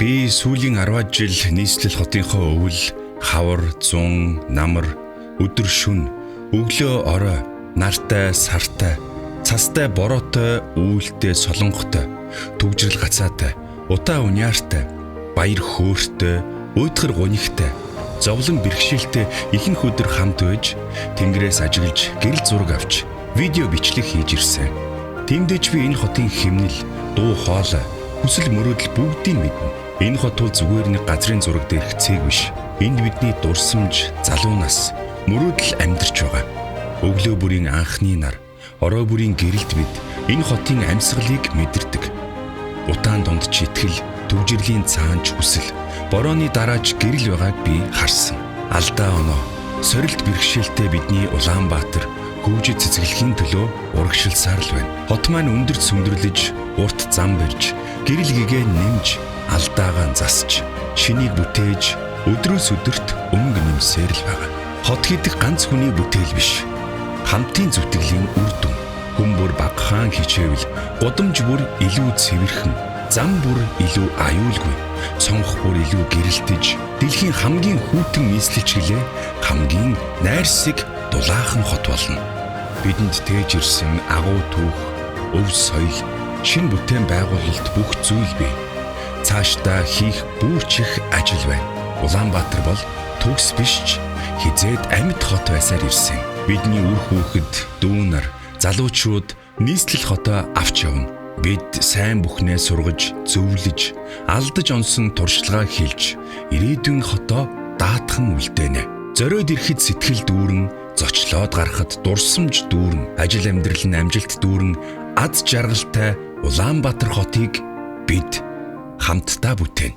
Би сүүлийн 10 жил нийслэл хотынхоо өвөл, хавар, зун, намар, өдөр шүн, өглөө орой, нартай, сартай, цастай, бороотой, үүлтэй, солонготой, түгжрэл гацаатай, утаа униартай, баяр хөөртэй, уйдгар гунигтай, зовлон бэрхшээлтэй ихэнх өдөр хамт байж, тэнгэрээс ажиглаж, гэрэл зураг авч, видео бичлэг хийж ирсэн. Тиймдээч би энэ хотын хэмнэл, дуу хоолой, хүсэл мөрөөдөл бүгдийг мэднэ. Энэ хот бол зүгээр нэг газрын зураг дээрх цэг биш. Энд бидний дурсамж, залуу нас, мөрөөдөл амьдарч байгаа. Өглөө бүрийн анхны нар, орой бүрийн гэрэлт бид энэ хотын амьсгалыг мэдэрдэг. Утаан донд ч итгэл, түгжирлийн цаанч хүсэл, борооны дараач гэрэл байгааг би харсан. Алдаа оноо, сорилт бэрхшээлтэй бидний Улаанбаатар хөгжид цэцгэлэхийн төлөө урагшилсаар л байна. Хот маань өндөрт сүмдэрлэж, урт зам барьж, гэрэл гэгээ нэмж, алдаагаа засч, шинийг бүтээж, өдрөөс өдөрт өнгө нэмсээр л байгаа. Хот гэдэг ганц хүний бүтээл биш. Хамтын зүтгэлийн үр дүн. Хүн бүр багахан хичээвэл, гудамж бүр илүү цэвэрхэн, зам бүр илүү аюулгүй, цонх бүр илүү гэрэлтэж, дэлхийн хамгийн хүйтэн нийслэлч гэлээ хамгийн найрсаг дулаахан хот болно. Бидэнд тээж ирсэн агуу түүх, өв соёл, шин бүтээн байгуулалт бүх зүйл бий. Цаашдаа хийх бүрч их ажил байна. Улаанбаатар бол төгс биш ч хизээд амьд хот байсаар ирсэн. Бидний үр хүүхэд, дүү нар, залуучууд нийслэл хотоо авч явна. Бид сайн бүхнээ сургаж, зөвлөж, алдаж онсон туршлагаа хэлж, ирээдүйн хотоо даатхан үлдээнэ. Зориод ирэхэд сэтгэл дүүрэн, зочлоод гарахад дурсамж дүүрэн, ажил амьдрал нь амжилт дүүрэн, аз жаргалтай Улаанбаатар хотыг бид хамтдаа бүтээн.